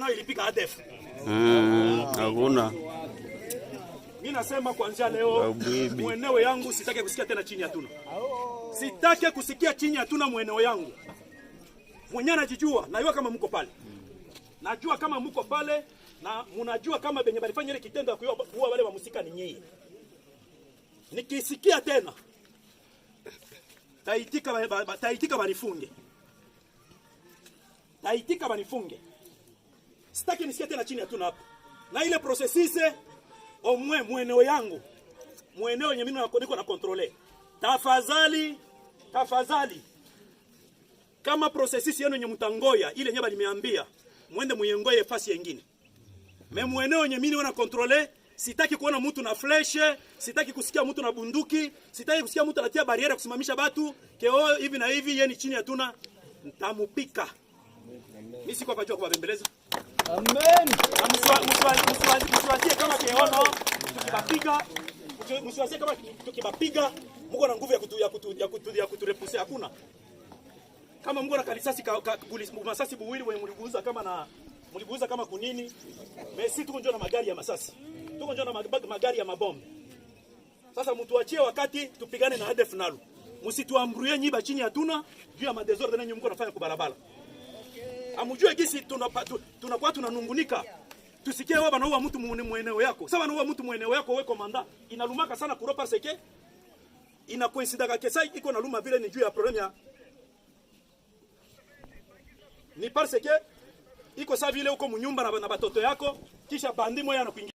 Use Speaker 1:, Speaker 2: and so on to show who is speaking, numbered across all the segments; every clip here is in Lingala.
Speaker 1: nayo ilipika ADF.
Speaker 2: Hakuna.
Speaker 1: Mimi nasema kuanzia leo mweneo yangu sitaki kusikia tena chini ya tuna. Sitaki kusikia chini ya tuna mweneo yangu. Mwenye anajijua, najua kama mko pale. Najua kama mko pale na mnajua kama benye balifanya ile kitendo ya kuua wale wa musika ni nyinyi. Nikisikia tena taitika banifunge. Taitika banifunge. Sitaki nisikie tena chini ya tuna hapa. Na ile processise omwe mweneo yangu. Mweneo yenye mimi niko na controle. Tafadhali. Kama processise yenu yenye mtangoya ile nyeba nimeambia mwende muyengoye fasi nyingine. Mweneo yenye mimi na controle, sitaki kuona mtu na fleshe, sitaki kusikia mtu na bunduki, sitaki kusikia mtu anatia bariera kusimamisha watu, keo hivi na hivi yeye ni chini ya tuna nitamupika. Mimi siko hapa jua kubembeleza. Amen. Msiwazie kama keono tukibapiga, msiwazie kama tukibapiga Mungu na nguvu ya kuturepusea hakuna. Kama Mungu na kalisasi masasi buwili wenye mliguuza kama kunini, mesi tuko njoo na magari ya masasi. Tuko njoo na magari ya mabomu. Sasa mtuachie wakati tupigane na ADF nalo. Msituamruye nyiba chini ya tuna juu ya madesordre nenye mko nafanya kwa barabara. Amujue gisi tunakuwa tunanungunika. Tusikie wao wanaua mtu mweneo yako. Sasa wanaua mtu mweneo yako wewe komanda. Inalumaka sana kuropa seke. Ina coincidence kesa iko na luma vile ni juu ya problem ya ni parce que iko sa vile uko munyumba na batoto yako kisha bandi moya na kuingia.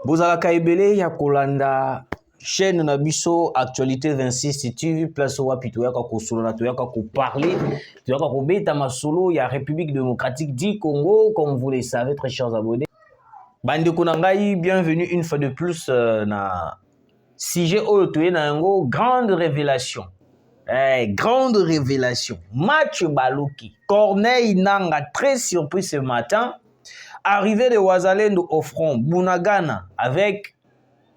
Speaker 3: Bozala kaibele ya kolanda chaîne na biso actualité 26 TV place wapi to yaka kosolo na to yaka ko parler to yaka ko beta masolo ya République démocratique du Congo comme vous le savez très chers abonnés. Bande konangai bienvenue une fois de plus na sujet oyo to na ngo grande révélation. Grande révélation. Match Baloki. Corneille Nanga très surpris ce matin. Arrivée de Wazalendo au front. Bunagana avec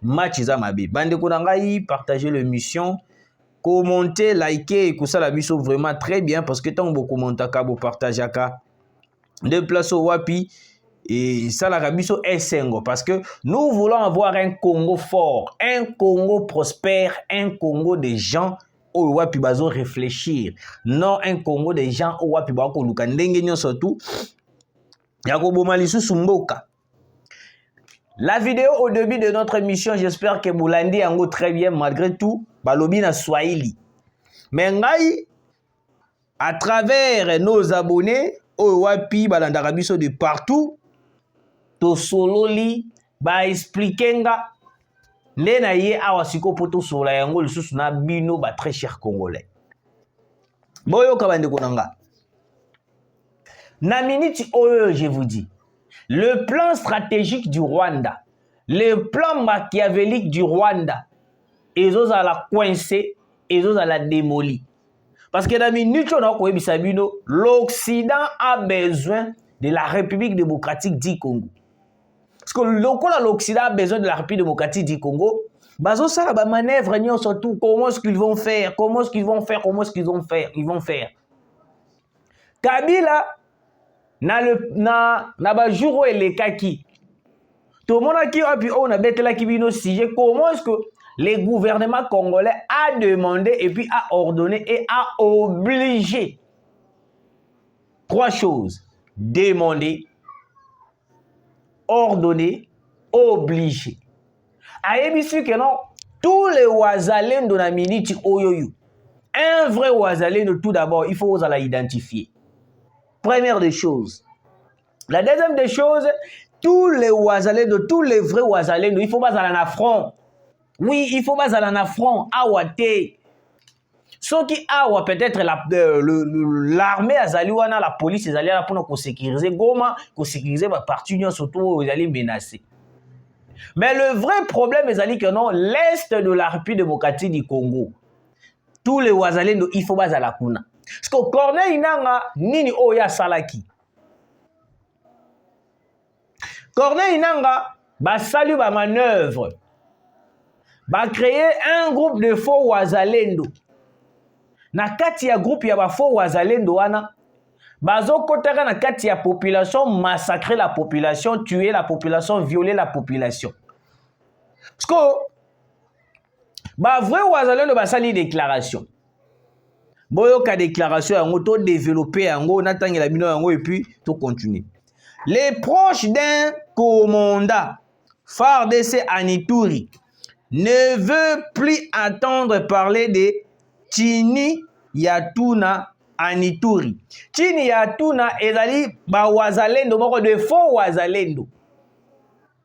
Speaker 3: Match Zamabe. Bande Konangai, partagez l'émission. Commentez, likez et ça la biso vraiment très bien parce que tant vous commentez, vous partagez. De place au Wapi. Et ça la biso est sengo parce que nous voulons avoir un Congo fort, un Congo prospère, un Congo des gens au wapi bazo réfléchir, non un Congo des gens au wapi bako luka ndenge nyo surtout yakobo malisu sumboka. La vidéo au début de notre émission, j'espère que vous l'avez dit très bien malgré tout balobi na Swahili. Mais ngai à travers nos abonnés au wapi balandaka biso de partout to sololi ba expliquenga Lena ye awa siko poto sola yango lisusu na bino ba très cher congolais. Boyo kabande konanga. Na minute oyo je vous dis, le plan stratégique du Rwanda, le plan machiavélique du Rwanda, ezo za la coincé, ezo za la démoli. Parce que na minute on a koyebisa bino, l'Occident a besoin de la République démocratique du Congo. Parce que l'Occident a besoin de la République démocratique du Congo. Bazo ça la manœuvre surtout comment est-ce qu'ils vont faire, ils vont faire. Kabila na ba jour les kaki. Tout le monde qui a pu on a bête là qui vient sujet comment est-ce que le gouvernement congolais a demandé et puis a ordonné et a obligé trois choses: demander, ordonné, obligé. Ayebisu que non, tous les Wazalendo na minute oyoyo. Un vrai Wazalendo, tout d'abord, il faut vous l'identifier. Première des choses. La deuxième des choses, tous les Wazalendo, tous les vrais Wazalendo, il faut pas aller en front. Oui, il faut pas aller en front. Awate. Ce qui a peut-être l'armée azaliwana, la police azaliwana pour sécuriser Goma, pour sécuriser ma partie surtout où ils allaient menacer. Mais le vrai problème est que non, l'est de la République démocratique du Congo, tous les Wazalendo, il faut pas à la kuna. Parce que Corneille Nanga nini oya salaki. Corneille Nanga ba salut ba manœuvre, ba créer un groupe de faux Wazalendo. Na kati ya groupe ya ba faux Wazalendo wana bazo kotaka na kati ya population, massacrer la population, tuer la population, violer la population. Parce que ba vrai wazalendo basali déclaration. Boyoka déclaration yango to développer yango natangela bino yango et puis to continuer. Les proches d'un commandant FARDC Anituri ne veut plus entendre parler de Chini Yatuna Anituri. Chini Yatuna ezali ba wazalendo moko de faux wazalendo.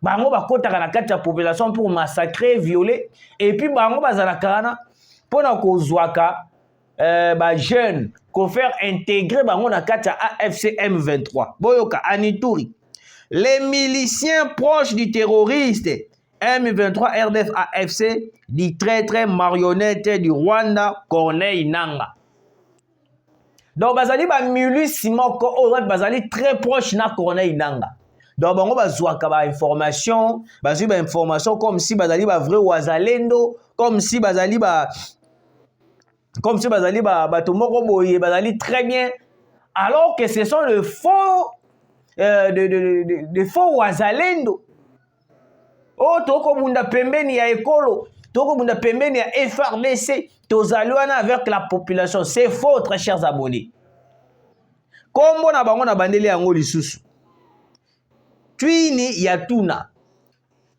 Speaker 3: Bango bakotaka na kati ya population pour massacrer, violer et puis bango bazalaka na pona kozwaka ba jeune ko faire intégrer bango na kati ya AFC M23. Boyoka Anituri. Les miliciens proches du terroriste M23 RDF AFC du traître marionnette du Rwanda Corneille Nangaa. Donc bazali ba milice moko oyo bazali très proche na Corneille Nangaa. Donc bango bazwaka ba information, bazwi ba information comme si bazali ba vrai wazalendo, comme si bazali ba bato moko boye bazali très bien, alors que ce sont le faux de faux wazalendo. Oh toko bunda pembeni ya ekolo, toko bunda pembeni ya FARDC, tozaliwana avec la population. C'est faux, très chers abonnés. Kombo na bango na bandeli yango lisusu. Chini Yatuna.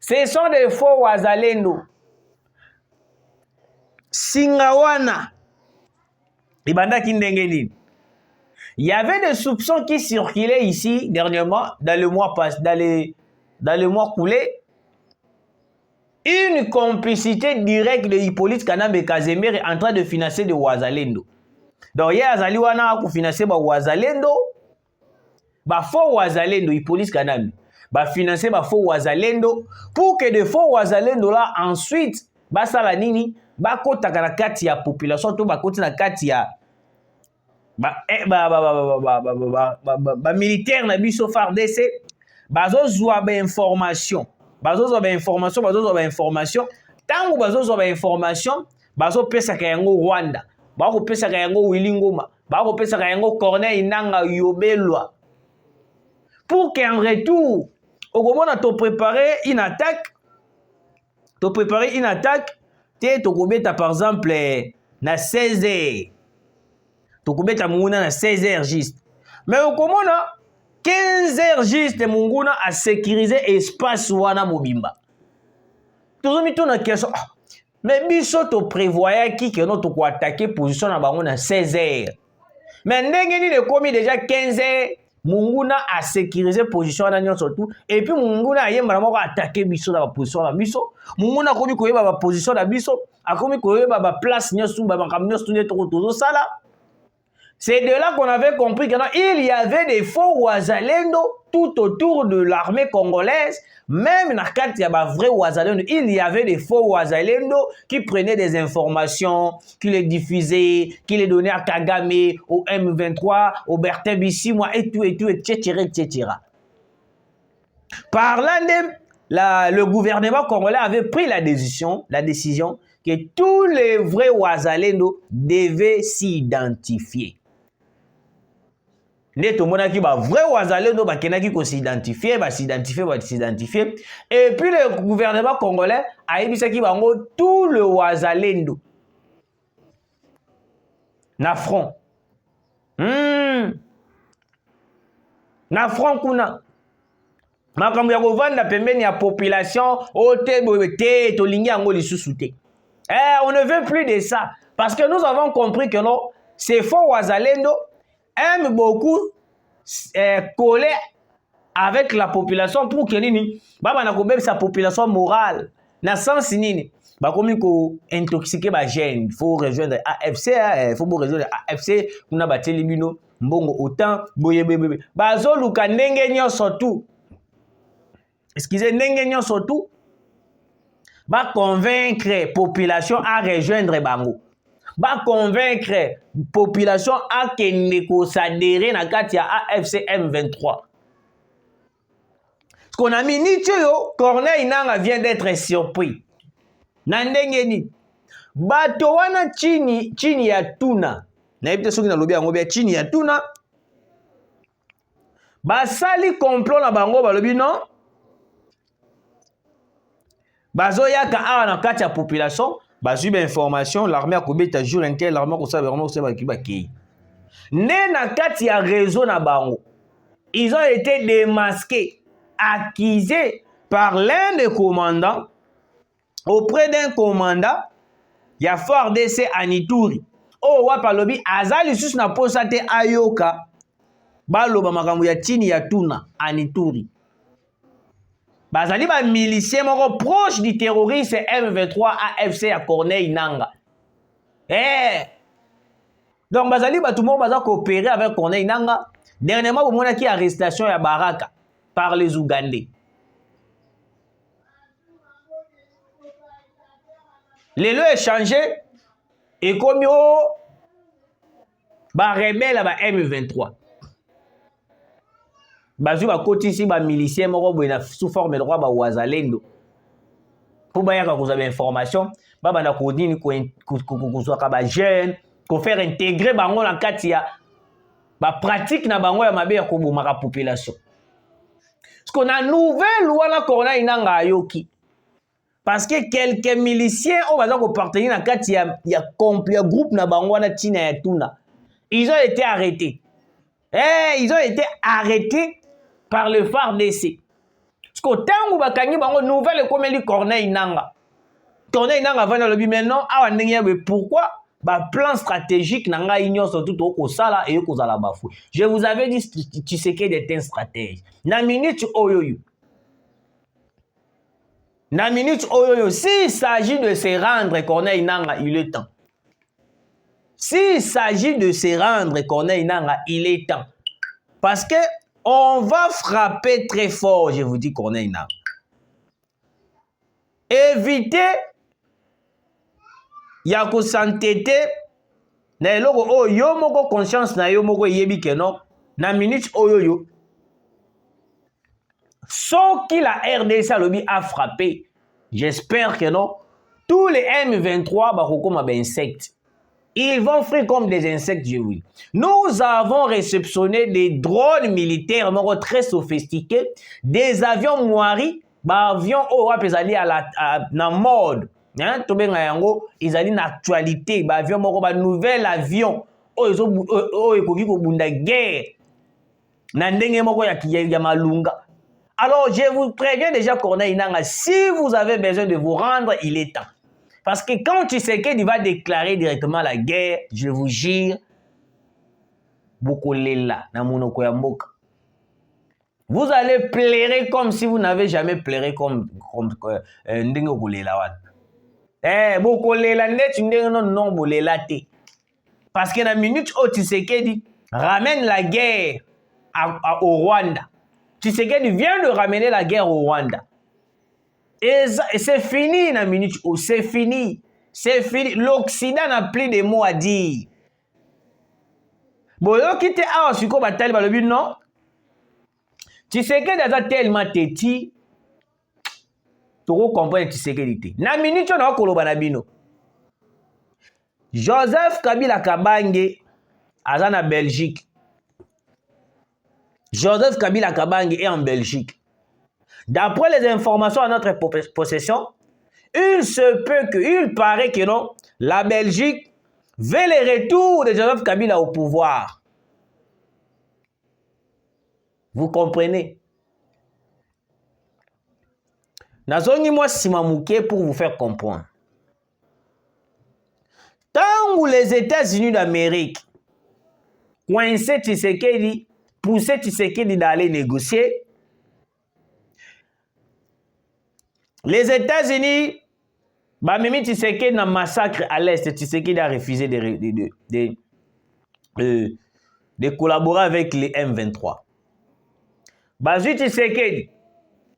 Speaker 3: Ce sont des faux wazalendo. Singawana. Ibanda Kindengeni. Il y avait des soupçons qui circulaient ici dernièrement, dans le mois coulé. Une complicité directe de Hippolyte Kanambe Kazemire en train de financer de wazalendo. Donc, il y a Azaliwana pour financer ba wazalendo. Ba faux wazalendo, Hippolyte Kanambe. Ba financer ba faux wazalendo. Pour que de faux wazalendo là, ensuite, ba sala nini, ba kota na kati ya population, to ba koti na kati ya militaire na biso FARDC, bazo zwa ba information. Tango bazo zwa information, bazo pesa ka yango Rwanda, bako pesa ka yango Willy Ngoma, bako pesa ka yango Corneille Nangaa Yobelwa. Pour qu'en retour, au moment de préparer une attaque, te kobeta par exemple na 16h. To kobeta munguna na 16h juste. Mais au moment 15h juste munguna a sécuriser espace wana mobimba. Tozomi to na question. Mais biso to prévoyait qui que notre ko attaquer position na bango na 16h. Mais ndenge ni de komi déjà 15h. Munguna a sécurisé position na nyonso tout et puis munguna ayemba moko attaquer biso na position na biso. Munguna komi koyeba ba position na biso, akomi koyeba ba place nyonso ba makambo nyonso tout tozo sala. C'est de là qu'on avait compris qu'il y avait des faux wazalendo tout autour de l'armée congolaise, même dans le cas il y a des vrais wazalendo, il y avait des faux wazalendo qui prenaient des informations, qui les diffusaient, qui les donnaient à Kagame, au M23, au Bertin Bisimwa et tout, etc. Parlant de le gouvernement congolais avait pris la décision que tous les vrais wazalendo devaient s'identifier. Neto monaki ba vrai wazalendo ba kenaki ko s'identifier et puis le gouvernement congolais a ebisaki bango tout le wazalendo na front kuna makambo ya kovanda pembeni ya population ote te tolingi yango lisusu te. On ne veut plus de ça parce que nous avons compris que non, ces faux wazalendo aiment beaucoup coller avec la population pour que nini baba na kobeba sa population morale na sens nini ba komi ko intoxiquer ba jeune. Il faut rejoindre AFC, kuna bateli bino mbongo autant boyebebe bazo luka ndenge nyonso tout. Excusez, ndenge nyonso tout ba convaincre population à rejoindre bango. Va convaincre population à que s'adhérer à kati ya AFC M23. Ce qu'on a mis Nichoyo, Corneille Nangaa vient d'être surpris. Nandengeni. Bato wana chini Yatuna. Na yebite soki na lobi yango bia chini Yatuna. basali complot na bango balobi non bazoyaka awa na kati ya population bazwi information l'armée akobeta jour intel l'armée akosala vraiment kosala bakei nde na kati ya réseau na bango ils ont été démasqués accusés par l'un des commandants auprès d'un commandant ya FARDC Anituri o wapa lobi azali lisusu na posa te ayoka baloba makambo ya tini ya tuna Anituri bazali ba milicien moko proche du terroriste M23 AFC ya Corneille Nangaa donc bazali batu moko baza coopérer avec Corneille Nangaa dernièrement bomonaki arrestation ya Baraka par les Ougandais. Les lois échangé et comme ba rebelle ba M23 bazui ba kotisi ba milicien moko boina sous forme de roi ba wazalendo pour ba yaka kozaba information ba banda ko nini ko zwaka ba jeune ko faire intégrer bango na kati ya ba pratique na bango ya mabe ya ko bomaka population parce qu'on a nouvelle loi na Corneille Nangaa yoki parce que quelques miliciens on va donc partenir na kati ya complet groupe na bango na tina ya tuna ils ont été arrêtés ils ont été arrêtés par le FARDC parce que tango bakangi bango nouvelle comme li Corneille Nangaa vana lobi maintenant awa ndenge ya pourquoi ba plan stratégique na ngai nyonso tout au sala et ko zala bafu je vous avais dit tu sais que des un stratège na minute oyoyo s'il s'agit de se rendre Corneille Nangaa il est temps s'il s'agit de se rendre Corneille Nangaa il est temps parce que on va frapper très fort je vous dis Corneille Nangaa évitez ya ko s'entêter na eloko oyo yo moko conscience na yo moko yebi ke non na minute oyo soki la RDC alobi a frappé j'espère que non tous les M23 bakokoma ba insectes ils vont frire comme des insectes je vous dis. Nous avons réceptionné des drones militaires moko très sophistiqués des avions Moari ba avions o apesali na mode tobenga yango ezali na actualité ba avion moko ba nouvel avion oyo ekoki kobunda guerre na ndenge moko ya malunga. Alors je vous préviens déjà Corneille Nangaa si vous avez besoin de vous rendre il est temps parce que quand Tshisekedi va déclarer directement la guerre je vous jure bokolela na monoko ya mboka vous allez pleurer comme si vous n'avez jamais pleuré comme ndenge kolela wana bokolela ndeti ndenge non bolela te parce que na minute o Tshisekedi ramène la guerre au Rwanda. Tshisekedi vient de ramener la guerre au Rwanda et c'est fini na minute o c'est fini l'Occident n'a plus de mots à dire boyoki te awa siko batali balobi non Tshisekedi aza tellement teti toko comprendre Tshisekedi te na minute na koloba na bino Joseph Kabila Kabange aza na Belgique. Joseph Kabila Kabange est en Belgique. D'après les informations à notre possession, il paraît que non, la Belgique veut le retour de Joseph Kabila au pouvoir. Vous comprenez? Nazongi moi simamouké pour vous faire comprendre. Tant que les États-Unis d'Amérique coinçaient Tshisekedi, poussaient Tshisekedi d'aller négocier, les États-Unis, même Tshisekedi dans massacre à l'Est, Tshisekedi a refusé de collaborer avec les M23. Bazui Tshisekedi,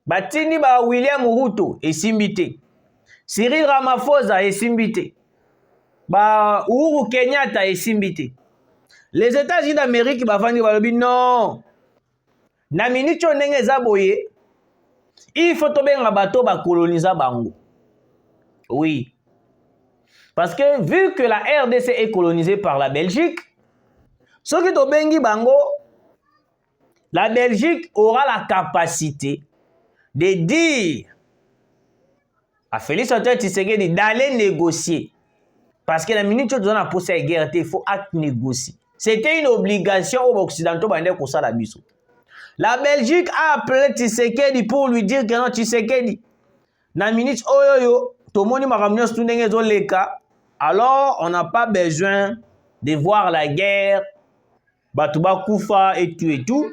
Speaker 3: Batini ba William Ruto et Simbité, Cyril Ramaphosa et Simbité, ba Uhuru Kenyatta et Simbité. Les États-Unis d'Amérique bafandi balobi non. Na minute ndenge zaboye, il faut tobenga bato ba coloniser bango. Oui. Parce que vu que la RDC est colonisée par la Belgique, ceux qui tobengi bango la Belgique aura la capacité de dire à Félix Antoine Tshisekedi d'aller négocier. Parce que la minute où on a posé la guerre, il faut négocier. C'était une obligation aux Occidentaux pour ça la biso. La Belgique a appelé Tshisekedi pour lui dire que non, Tshisekedi, na minute oyoyo, tout le monde m'a ramené sur les cas. Alors, on n'a pas besoin de voir la guerre, Batouba Koufa et tout.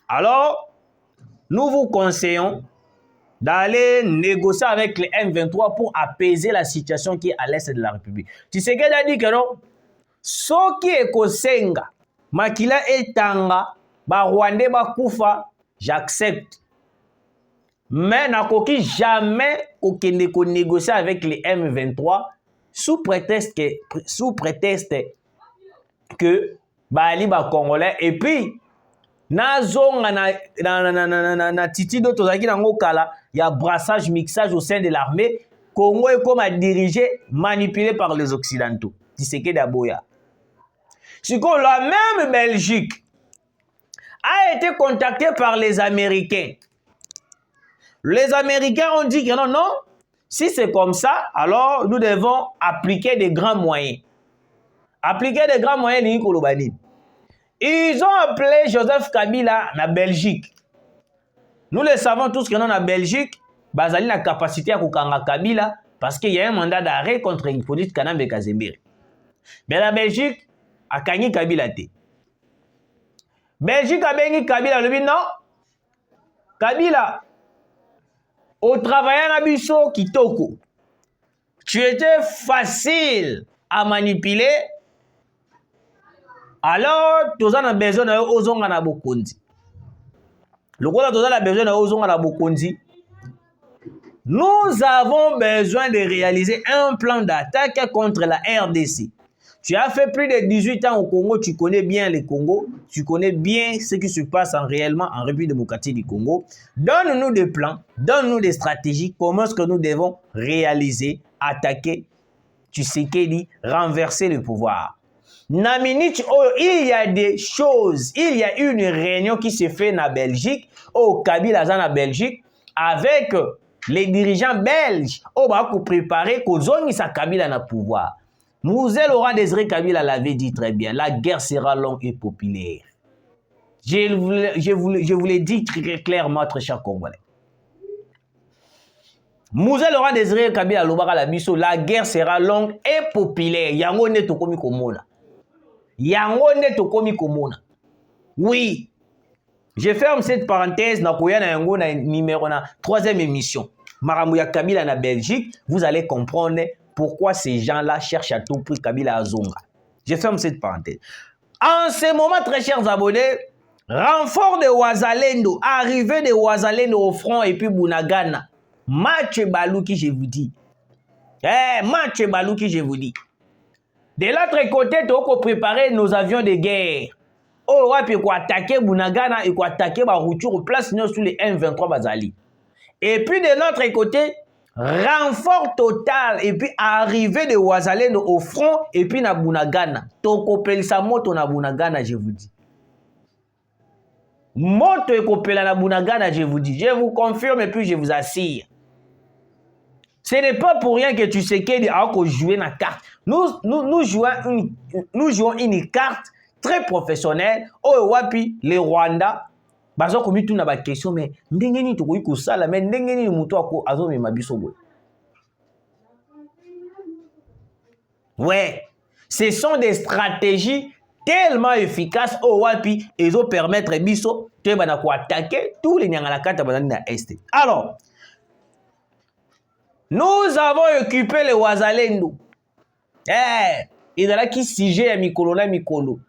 Speaker 3: Alors, nous vous conseillons d'aller négocier avec les M23 pour apaiser la situation qui est à l'est de la République. Tshisekedi a dit que non, ce qui est Kosenga, Makila et Tanga, Rwandais Bakoufa, j'accepte. Mais n'akoki jamais aucun négocier avec les M23 sous prétexte que Bali ba Congolais et puis nazonga na titi d'autres qui n'ont kala il y a brassage mixage au sein de l'armée. Congo est comme à diriger manipulé par les Occidentaux. Tshisekedi Aboya. C'est que la même Belgique a été contactée par les Américains. Les Américains ont dit que non, non, si c'est comme ça, alors nous devons appliquer des grands moyens. Appliquer des grands moyens, ils ont appelé Joseph Kabila na Belgique. Nous le savons tous que dans la Belgique, Bazali a la capacité à kukanga Kabila parce qu'il y a un mandat d'arrêt contre Hippolyte Kanambe Kazembere. Mais la Belgique a gagné Kabila. Belgique a gagné Kabila. Le non, Kabila, au travail à Nabiso Kitoko, tu étais facile à manipuler. Alors, tu as besoin de ozonga na bokonzi. Le roi a besoin de ozonga na bokonzi. Nous avons besoin de réaliser un plan d'attaque contre la RDC. Tu as fait plus de 18 ans au Congo, tu connais bien le Congo, tu connais bien ce qui se passe réellement en République démocratique du Congo. Donne-nous des plans, donne-nous des stratégies, comment est-ce que nous devons réaliser, attaquer, Tshisekedi, renverser le pouvoir. Naminich, oh, il y a des choses, il y a une réunion qui se fait en Belgique, au Kabila en Belgique, avec les dirigeants belges, pour préparer que sa Kabila na pouvoir. Mouzé Laurent Désiré Kabila l'avait dit très bien, la guerre sera longue et populaire. Je vous l'ai dit très clairement, très cher Congolais. Mouzé Laurent Désiré Kabila la guerre sera longue et populaire. Yango ne tokomi komona. Yango ne tokomi komona. Oui. Je ferme cette parenthèse na koya na yango na numéro na 3e émission. Maramouya Kabila na Belgique, vous allez comprendre pourquoi ces gens-là cherchent à tout prix Kabila Azonga. Je ferme cette parenthèse. En ce moment, très chers abonnés, renfort de Ouazalendo, arrivée de Ouazalendo au front et puis Bunagana. Match Balouki, je vous dis. Match Balouki, je vous dis. De l'autre côté, tu as préparé nos avions de guerre. Oh, ouais, puis quoi attaquer Bunagana et quoi attaquer Barouture au place sous les M23 Bazali. Et puis de l'autre côté, renfort total et puis arrivée de Ouazalendo au front et puis na Bunagana. Toko pelisa moto na Bunagana, je vous dis. Moto ekopela na Bunagana, je vous dis. Je vous confirme et puis je vous assure. Ce n'est pas pour rien que tu sais qu'il y a jouer na carte. Nous jouons une carte très professionnelle. Oh, wapi, les Rwandais. Bazo komi tout na ba question mais ndengeni to ko sala mais ndengeni muto ako azo me mabiso boy. Ouais, ce sont des stratégies tellement efficaces au wapi et zo permettre biso te bana ko attaquer tous les nyangala kata bazani na est. Alors, nous avons occupé les Ouazalendo. Il a qui siégé à Mikolo na Mikolo.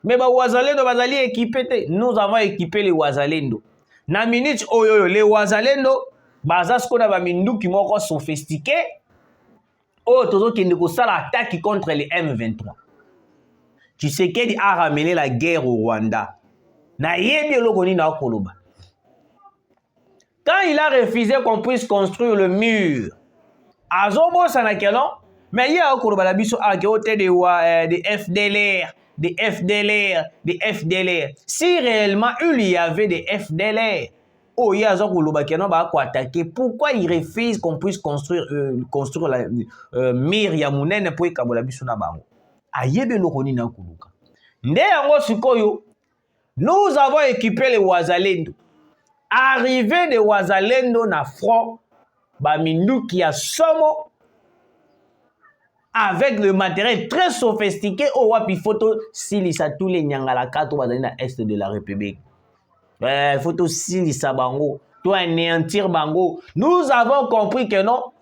Speaker 3: Mais bah Ouazalendo bazali équipé, nous avons équipé les Ouazalendo. Na minute oyoyo les Ouazalendo bazasko na ba minduki moko sophistiqué. Oh tozo ki ndeko sala attaque contre les M23. Tshisekedi a ramené la guerre au Rwanda. Na yebi lokoni na koloba. Quand il a refusé qu'on puisse construire le mur, Azobo Sanakelon, mais il y a un koloba la biso a côté de FDLR. des FDLR, des FDLR. Si réellement il y avait des FDLR, oh, il y a attaquer. Pourquoi ils refusent qu'on puisse construire la mire ya munene pour ekabola biso na bango? Ayebe lokoni na kuluka. Nde yango sikoyo, nous avons équipé les Wazalendo. Arrivé de Wazalendo na front, Baminduki ya somo, avec le matériel très sophistiqué, au wapi photo silisa tous les nyangalaka to bazali na est de la République. Photo silisa bango, to anéantir bango. Nous avons compris que non.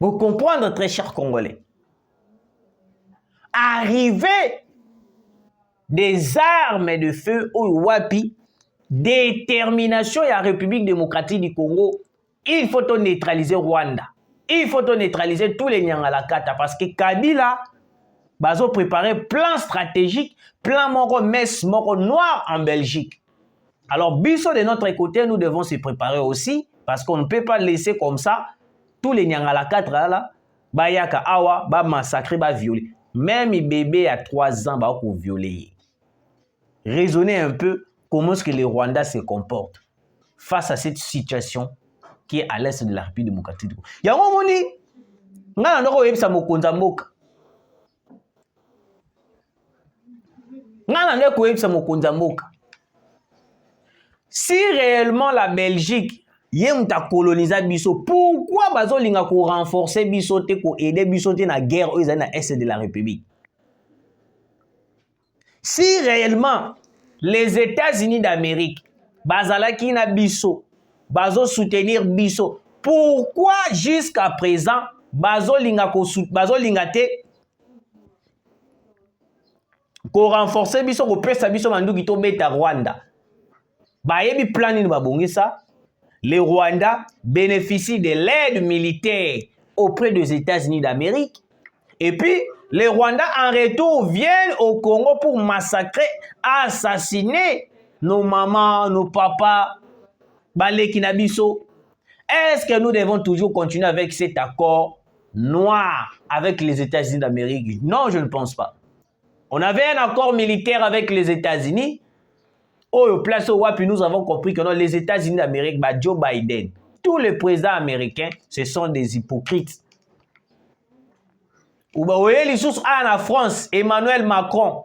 Speaker 3: Vous comprenez, très chers Congolais. Arriver des armes de feu au wapi, détermination et la République démocratique du Congo, il faut neutraliser Rwanda. Il faut neutraliser tous les Nyangalakata parce que Kabila va préparer plan stratégique, plan moro mess moro noir en Belgique. Alors, biso de notre côté, nous devons se préparer aussi parce qu'on ne peut pas laisser comme ça tous les Nyangalakata là, bayaka awa, ba massacrer, ba violer. Même les bébés à 3 ans, ba violer. Raisonnez un peu comment est-ce que les Rwandais se comportent face à cette situation qui est à l'est de la République démocratique du Congo. Il y a un moment où il y a un moment. Si réellement la Belgique a colonisé Bisso, pourquoi il a renforcé Bisso pour aider Bisso dans la guerre aux est de la République? Si réellement les États-Unis d'Amérique, bazalaki na Bisso, bazo soutenir Bisso, pourquoi jusqu'à présent bazo linga te ko renforcer Bisso ko pesa Bisso manduki to beta Rwanda? Bayebi plan ni babongisa. Les Rwandais bénéficient de l'aide militaire auprès des États-Unis d'Amérique. Et puis, les Rwandais en retour viennent au Congo pour massacrer, assassiner nos mamans, nos papas, Baleki Nabiso. Est-ce que nous devons toujours continuer avec cet accord noir avec les États-Unis d'Amérique? Non, je ne pense pas. On avait un accord militaire avec les États-Unis. Au place au WAP, nous avons compris que non, les États-Unis d'Amérique, bah, Joe Biden, tous les présidents américains, ce sont des hypocrites. Ou bah, vous voyez les sources en France, Emmanuel Macron,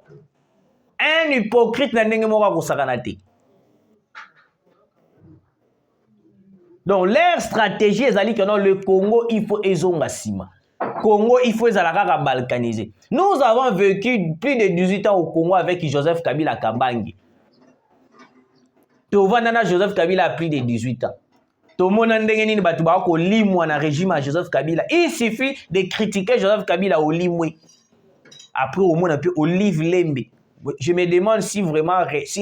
Speaker 3: un hypocrite n'a pas de. Donc, leur stratégie est que non, le Congo, il faut ezongasima. Congo, il faut balkaniser. Nous avons vécu plus de 18 ans au Congo avec Joseph Kabila Kabangi. Joseph Kabila a plus de 18 ans. Tout le monde a le régime à Joseph Kabila. Il suffit de critiquer Joseph Kabila au Limoué. Après, au monde, un peu Olive Lembe. Je me demande si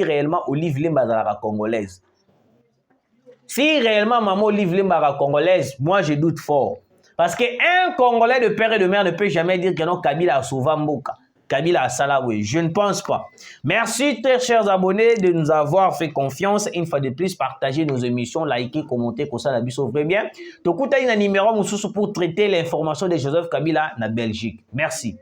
Speaker 3: réellement Olive Lembe est la congolaise. Si réellement maman Olive Lembe est la congolaise, moi je doute fort. Parce qu'un Congolais de père et de mère ne peut jamais dire que non, Kabila a sauvé Mboka. Kabila a Salawi. Je ne pense pas. Merci, très chers abonnés, de nous avoir fait confiance. Une fois de plus, partagez nos émissions, likez, commentez, comme ça, la biso très bien. Tokuta, il y a un numéro pour traiter l'information de Joseph Kabila na Belgique. Merci.